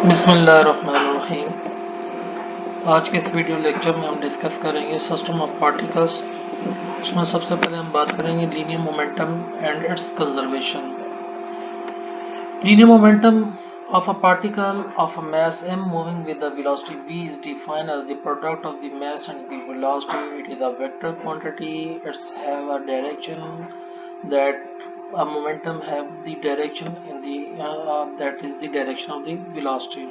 बिस्मिल्लाहिर्रहमानिर्रहीम। आज के इस वीडियो लेक्चर में हम डिस्कस करेंगे सिस्टम ऑफ पार्टिकल्स। इसमें सबसे पहले हम बात करेंगे linear momentum and it's conservation. Linear momentum of a particle of a mass m moving with the velocity v is defined as the product of the mass and the velocity. It is a vector quantity. It's have a direction that a momentum have the direction in the that is the direction of the velocity.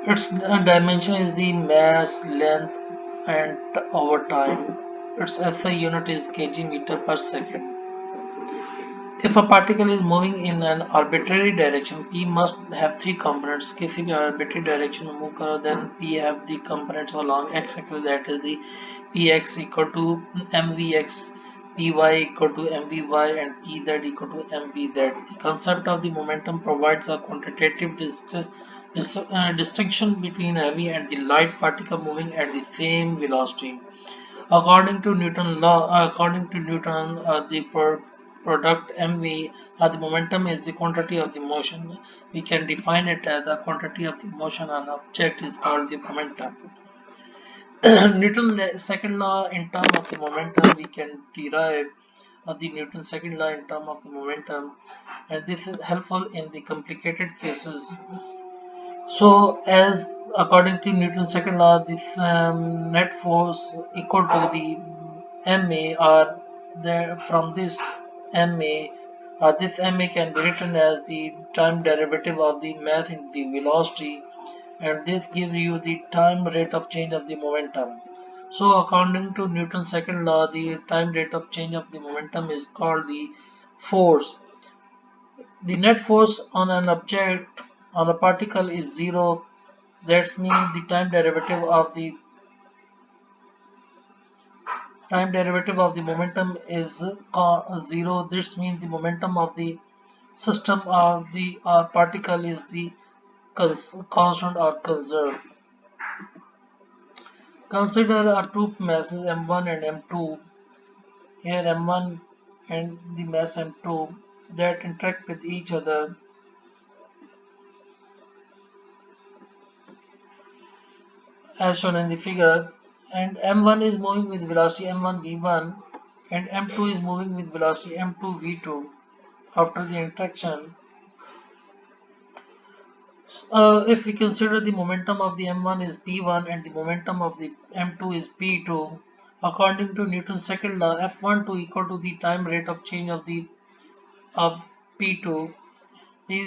Its dimension is the mass, length, and over time. Its SI unit is kg meter per second. If a particle is moving in an arbitrary direction, P must have three components. किसी भी arbitrary direction में move करो, then P have the components along x-axis, that is the Px equal to mvx, Py equal to mvy, and Pz equal to mvz. The concept of the momentum provides a quantitative distinction between heavy and the light particle moving at the same velocity. According to Newton, the product mv, the momentum is the quantity of the motion. We can define it as the quantity of the motion on an object is called the momentum. Newton's second law in terms of the momentum, we can derive the Newton's second law in terms of the momentum, and this is helpful in the complicated cases. So, as according to Newton's second law, this net force equal to the ma, or there from this ma can be written as the time derivative of the mass in the velocity, and this gives you the time rate of change of the momentum. So, according to Newton's second law, the time rate of change of the momentum is called the force. The net force on an object on a particle is zero. That means the time derivative of the momentum is zero. This means the momentum of the system of the particle is the constant or conserved. Consider our two masses m1 and m2. Here m1 and the mass m2 that interact with each other as shown in the figure, and m1 is moving with velocity m1 v1 and m2 is moving with velocity m2 v2. After the interaction, if we consider the momentum of the m1 is p1 and the momentum of the m2 is p2, according to Newton's second law, f12 equal to the time rate of change of the of p2.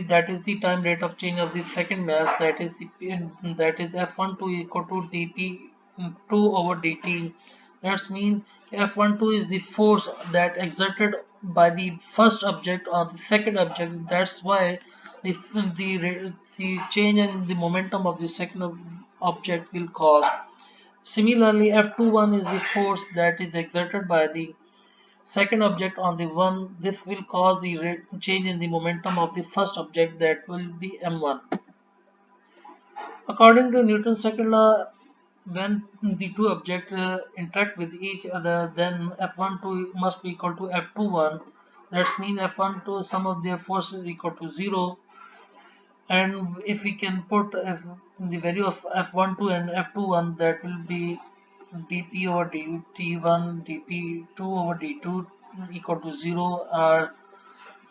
That is the time rate of change of the second mass, that is f12 equal to dp2 over dt. That means f12 is the force that exerted by the first object on the second object. That's why the change in the momentum of the second object will cause. Similarly, f21 is the force that is exerted by the second object on the one. This will cause the change in the momentum of the first object, that will be m1. According to Newton's second law, when the two objects interact with each other, then f12 must be equal to f21. That means f12 sum of their forces is equal to 0. And if we can put the value of f12 and f21, that will be dp over dt1 dp2 over d2 equal to 0. Our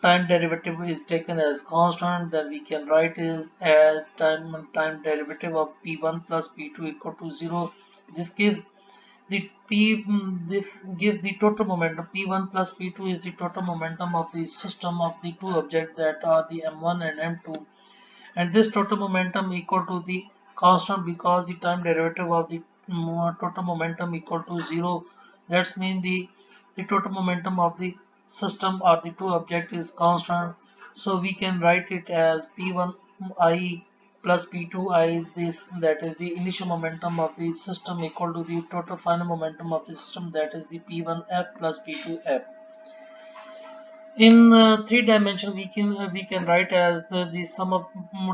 time derivative is taken as constant, then we can write it as time derivative of p1 plus p2 equal to 0. This gives the total momentum. P1 plus p2 is the total momentum of the system of the two objects that are the m1 and m2, and this total momentum equal to the constant because the time derivative of the total momentum equal to 0. That means the total momentum of the system or the two object is constant. So we can write it as p1i plus p2i, this that is the initial momentum of the system equal to the total final momentum of the system, that is the p1f plus p2f. In three dimension, we can write as the sum of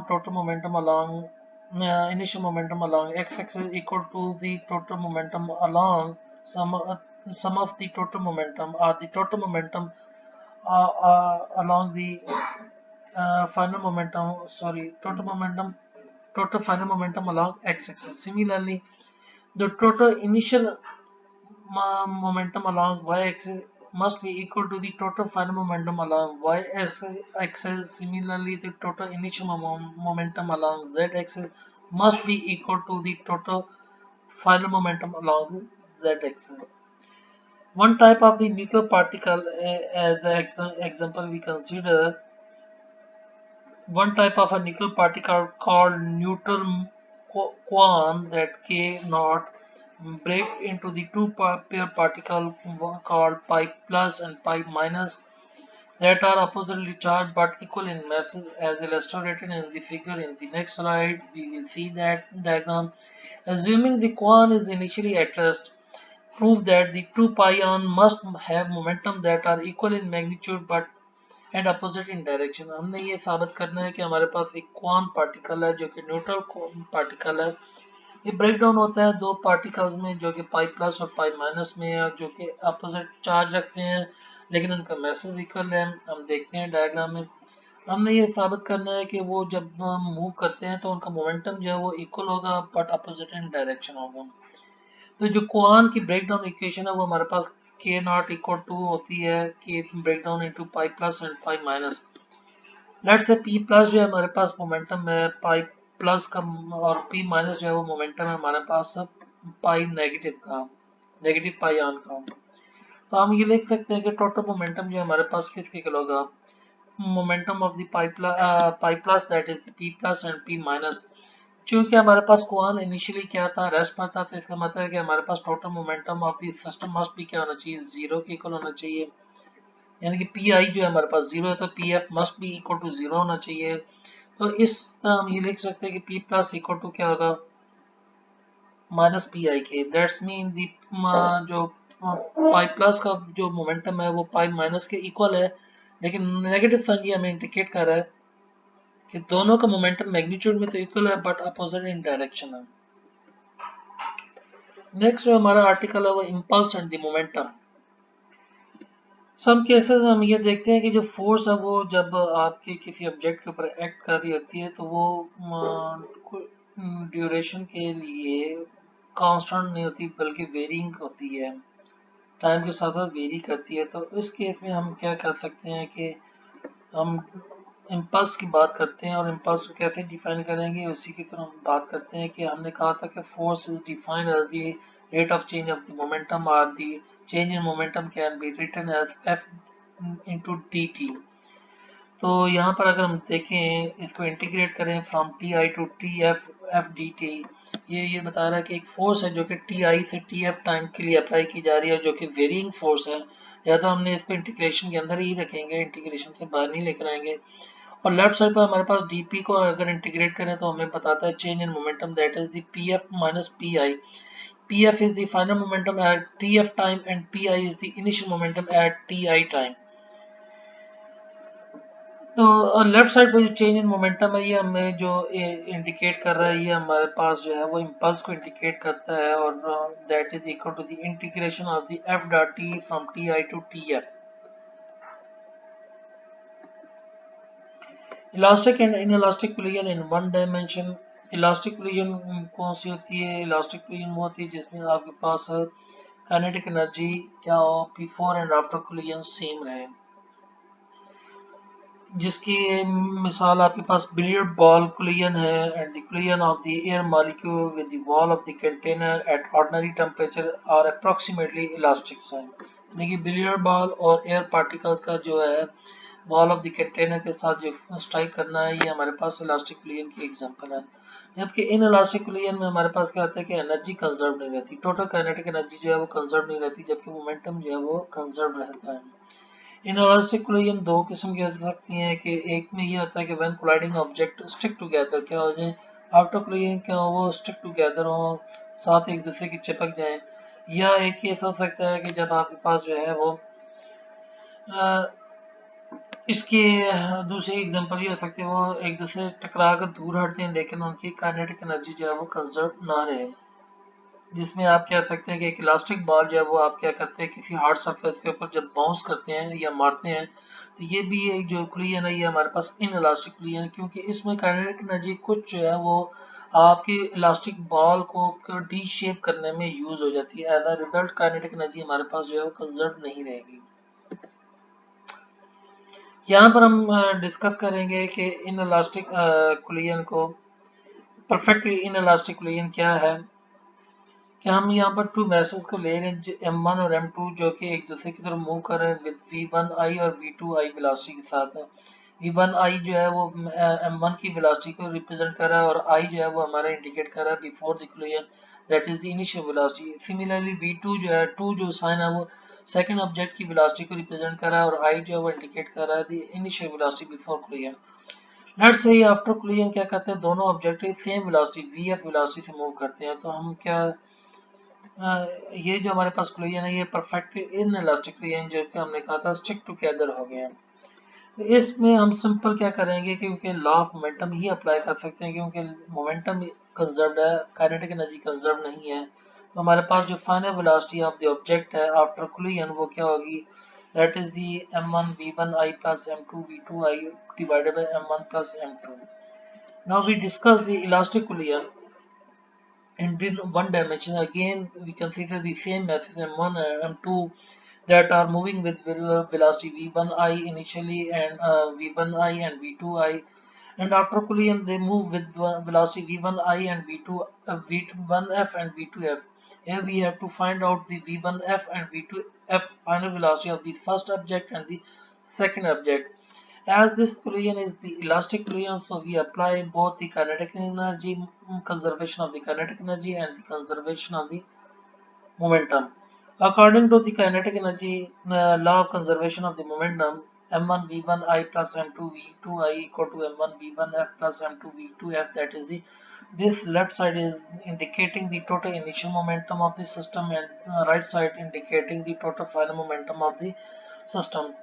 total momentum along initial momentum along x-axis equal to the total momentum along sum of the total momentum, or the total momentum along the final momentum, total final momentum along x-axis. Similarly, the total initial momentum along y-axis must be equal to the total final momentum along y-axis. Similarly, the total initial momentum along z-axis must be equal to the total final momentum along z-axis. One type of the nuclear particle, as the example we consider, one type of a nuclear particle called neutral quark, that K naught, break into the two pair particle called pi plus and pi minus, that are oppositely charged but equal in masses, as illustrated in the figure in the next slide. We will see that diagram. Assuming the quark is initially at rest, prove that the two pion must have momentum that are equal in magnitude but and opposite in direction. हमने ये साबित करना है कि हमारे पास एक quant particle है जो कि न्यूट्रल पार्टिकल है। ये ब्रेक डाउन होता है दो पार्टिकल्स में जो कि पाई प्लस और पाई माइनस में है, जो कि अपोजिट चार्ज रखते हैं लेकिन उनका मैसेज इक्वल है। हम देखते हैं डायग्राम में। हमने ये साबित करना है कि वो जब मूव करते हैं तो उनका मोमेंटम जो है वो इक्वल होगा बट अपोजिट इन डायरेक्शन होगा। तो जो क्वान की ब्रेक डाउन इक्वेशन है वो हमारे पास के नॉट इक्वल टू होती है के break down into pi plus and pi minus. Let's say P plus जो है हमारे पास मोमेंटम है पाई प्लस का, और पी माइनस जो है वो मोमेंटम है हमारे पास पाई नेगेटिव का, नेगेटिव पाई ऑन का। तो हम ये लिख सकते हैं कि टोटल मोमेंटम जो है हमारे पास किसके इक्वल होगा, momentum of the pi plus that is P plus and P minus. क्योंकि हमारे पास क्वान इनिशियली क्या था, रेस्ट पर था, तो इसका मतलब है कि हमारे पास total momentum of the system must भी क्या होना चाहिए, जीरो के इक्वल होना चाहिए। यानी कि पी आई जो है हमारे पास जीरो है तो पी एफ मस्ट भी इक्वल टू जीरो होना चाहिए। तो इस तरह हम ये लिख सकते हैं कि पी प्लस इक्वल टू क्या होगा, माइनस पी आई के। दैट्स मीन दी जो पाई प्लस का जो मोमेंटम है वो पाई माइनस के इक्वल है, लेकिन नेगेटिव साइन ये हमें इंडिकेट कर रहा है कि दोनों का मोमेंटम मैग्नीट्यूड में तो इक्वल है बट अपोजिट इन डायरेक्शन है। नेक्स्ट जो हमारा आर्टिकल है वो impulse and the momentum. Some cases में हम ये देखते हैं कि जो फोर्स है वो जब आपके किसी ऑब्जेक्ट के ऊपर एक्ट कर रही होती है तो वो ड्यूरेशन के लिए कांस्टेंट नहीं होती बल्कि वेरिंग होती है, टाइम के साथ साथ वेरी करती है। तो इस केस में हम क्या कर सकते हैं कि हम इम्पल्स की बात करते हैं और इम्पल्स को कैसे डिफाइन करेंगे उसी की तरह हम बात करते हैं कि हमने कहा था कि force is defined as the rate of change of the momentum, or the change in momentum can be written as f into dt। तो यहाँ पर अगर हम देखें इसको इंटीग्रेट करें from T I to T F F D T, ये बता रहा है कि एक फोर्स है जो कि टी आई से टी एफ टाइम के लिए अप्लाई की जा रही है जो कि वेरिंग फोर्स है। या तो हमने इसको इंटीग्रेशन के अंदर ही रखेंगे, इंटीग्रेशन से बाहर नहीं लेकर आएंगे। और लेफ्ट साइड पर हमारे पास dp को अगर इंटीग्रेट करें तो हमें बताता है change in momentum that is the pf minus pi। pf is the final momentum at tf time and pi is the initial momentum at ti time। तो लेफ्ट साइड पर जो चेंज इन मोमेंटम है ये हमें जो indicate कर रहा है, ये हमारे पास जो है वो इम्पल्स को इंडिकेट करता है, और that is equal to the integration of the F dot T from T I to T F. Elastic and inelastic collision in one dimension. Elastic collision कौन सी होती है, इलास्टिक कोलिजन वो होती है जिसमें आपके पास काइनेटिक एनर्जी क्या हो, before and after collision same रहे। जिसकी मिसाल आपके पास बिलियर्ड बॉल कोलिजन है and the collision of the air molecule with the wall of the container at ordinary temperature are approximately elastic. यानी कि बिलियर्ड बॉल और एयर पार्टिकल का जो है वॉल ऑफ द कंटेनर के साथ जो स्ट्राइक करना है ये हमारे पास इलास्टिक कोलिजन की एग्जांपल है। जबकि इन इलास्टिक कोलिजन में हमारे पास क्या होता है कि एनर्जी कंजर्व नहीं रहती, टोटल काइनेटिक एनर्जी जो है वो कंजर्व नहीं रहती, जबकि मोमेंटम जो है वो कंजर्व रहता है। इनइलास्टिक कोलिजन दो किस्म की हो सकती हैं कि एक में ये होता है कि when colliding object stick together क्या हो जाए, आफ्टर कोलिजन क्या हो वो स्टिक टुगेदर हो, साथ एक दूसरे की चिपक जाए। या एक केस हो सकता है कि जब आपके पास जो है वो इसकी दूसरी एग्जांपल ये हो सकती है वो एक दूसरे टकरा कर दूर हटते हैं लेकिन उनकी काइनेटिक एनर्जी जो है वो कंजर्व ना रहे। जिसमें आप कह सकते हैं कि एक इलास्टिक बॉल जो है वो आप क्या करते हैं किसी हार्ड सरफेस के ऊपर जब बाउंस करते हैं या मारते हैं तो ये भी एक जो कुलियन है ये हमारे पास इन इलास्टिक कुलियन, क्योंकि इसमें काइनेटिक एनर्जी कुछ जो है वो आपकी इलास्टिक बॉल को डी शेप करने में यूज हो जाती है। As a result kinetic energy हमारे पास जो है वो कंजर्व नहीं रहेगी। यहाँ पर हम डिस्कस करेंगे कि इन इलास्टिक कुलियन को परफेक्टली इन इलास्टिक कुलियन क्या है। कि हम यहाँ पर टू मैसेज को ले रहे हैं M1 और M2 जो कि एक दूसरे की तरफ मूव कर रहे हैं विद V1I और V2I वेलोसिटी के साथ है। V1I जो है वो M1 की वेलोसिटी को रिप्रेजेंट कर रहा है और I जो है वो हमारा इंडिकेट कर रहा है before the collision, that is the initial velocity. Similarly V2 जो है 2 जो साइन है वो सेकंड ऑब्जेक्ट की वेलोसिटी को रिप्रेजेंट कर रहा है और I जो है वो इंडिकेट कर रहा है the initial velocity before collision. Let's say after collision क्या कहते हैं, दोनों object same velocity VF velocity से मूव करते हैं, तो हम क्या ये जो हमारे पास कोलिजन है ये परफेक्टली इन इलास्टिक कोलिजन जो कि हमने कहा था स्टिक टुगेदर हो गए हैं। तो इसमें हम सिंपल क्या करेंगे, क्योंकि law of momentum he apply कर सकते हैं, क्योंकि मोमेंटम कंजर्व्ड है, काइनेटिक एनर्जी कंजर्व नहीं है। तो हमारे पास जो final velocity of the object है आफ्टर कोलिजन वो क्या होगी, that is the m1 v1i plus m2 v2i divided by m1 plus m2। Now we discuss the elastic collision and in one dimension. Again we consider the same masses m1 and m2 that are moving with velocity v1I initially and v1I and v2I, and after collision they move with velocity v1I and v2 v1f and v2f. Here we have to find out the v1f and v2f final velocity of the first object and the second object. As this collision is the elastic collision, so we apply both the kinetic energy, conservation of the kinetic energy and the conservation of the momentum. According to the kinetic energy law of conservation of the momentum, m1 v1I plus m2 v2I equal to m1 v1f plus m2 v2f. That is the this left side is indicating the total initial momentum of the system and right side indicating the total final momentum of the system.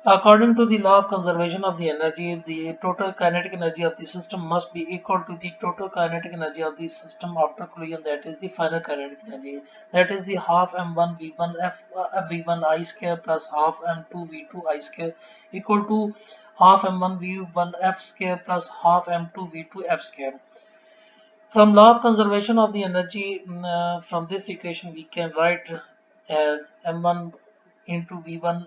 According to the law of conservation of the energy, the total kinetic energy of the system must be equal to the total kinetic energy of the system after collision, that is the final kinetic energy. That is the half m1 v1 f v1 I square plus half m2 v2 I square equal to half m1 v1 f square plus half m2 v2 f square. From law of conservation of the energy, from this equation we can write as m1 into v1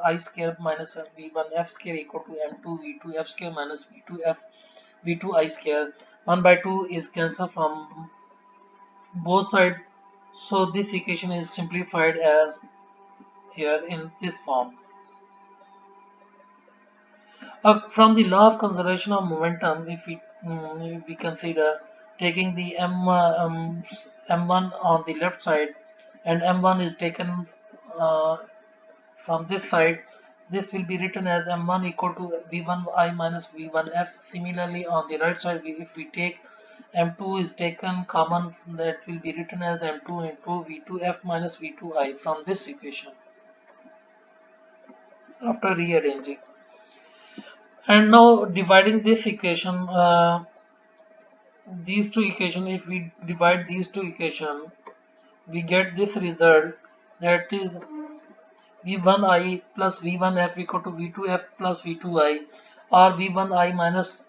I square minus v1 f square equal to m2 v2 f square minus v2 f v2 I square. 1 by 2 is cancelled from both sides, so this equation is simplified as here in this form. From the law of conservation of momentum, if we consider taking the m1 on the left side and m1 is taken from this side, this will be written as m1 equal to v1I minus v1f. Similarly, on the right side, if we take m2 is taken common, that will be written as m2 into v2f minus v2I from this equation after rearranging. And now dividing this equation, these two equations, if we divide these two equations, we get this result, that is v1I plus v1f equal to v2f plus v2I, or v1I minus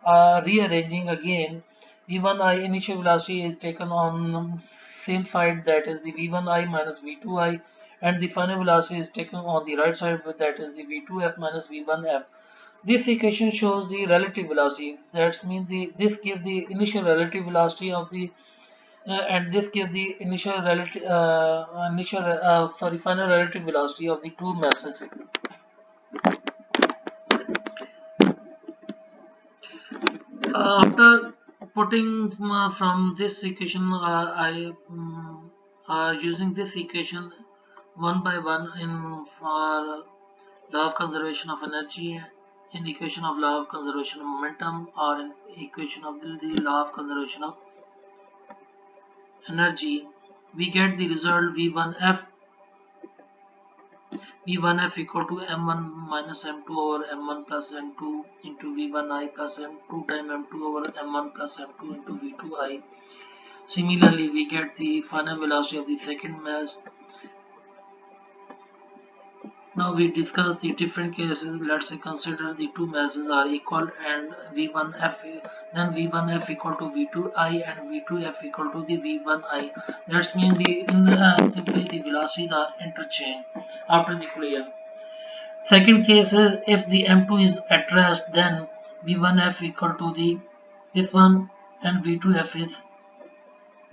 rearranging again, v1I initial velocity is taken on same side, that is the v1I minus v2I, and the final velocity is taken on the right side, that is the v2f minus v1f. This equation shows the relative velocity. That means this gives the initial relative velocity of the and this gives the initial relative final relative velocity of the two masses. After putting from this equation, I using this equation one by one in for law of conservation of energy, in equation of law of conservation of momentum, or in equation of the law of conservation of energy, we get the result v1f equal to m1 minus m2 over m1 plus m2 into v1I plus m2 times m2 over m1 plus m2 into v2I. Similarly, we get the final velocity of the second mass Now we discuss the different cases. Let's say consider the two masses are equal and V1F, then V1F equal to V2I and V2F equal to the V1I. That means simply the velocities are interchanged after the collision. Second case is if the M2 is at rest, then V1F equal to this one and V2F is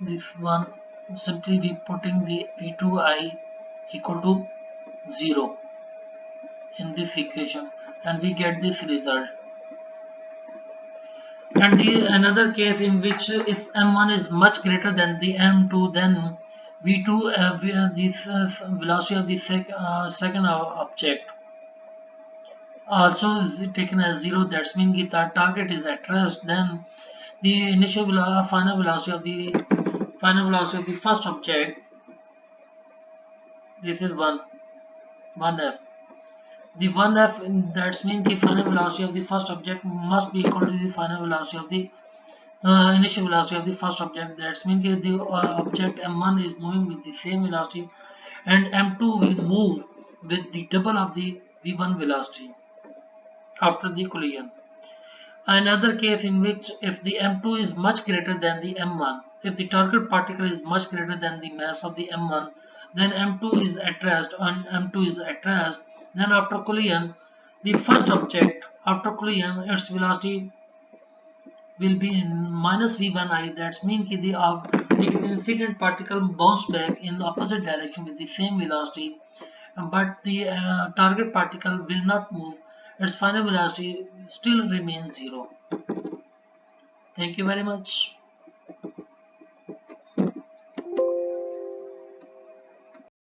this one. Simply we putting the V2I equal to 0 in this equation and we get this result. And another case in which if m1 is much greater than the m2, then v2 this velocity of the second object also is taken as 0. That means the target is at rest. Then the initial final velocity of the first object, this is 1f. The 1f, that means the final velocity of the first object must be equal to the final velocity of the initial velocity of the first object. That means the object m1 is moving with the same velocity and m2 will move with the double of the v1 velocity after the collision. Another case in which if the m2 is much greater than the m1, if the target particle is much greater than the mass of the m1, then m2 is at rest and m2 is at rest. Then after collision, the first object after collision, its velocity will be in minus v1I. That means the incident particle bounce back in the opposite direction with the same velocity, but the target particle will not move. Its final velocity still remains 0. Thank you very much.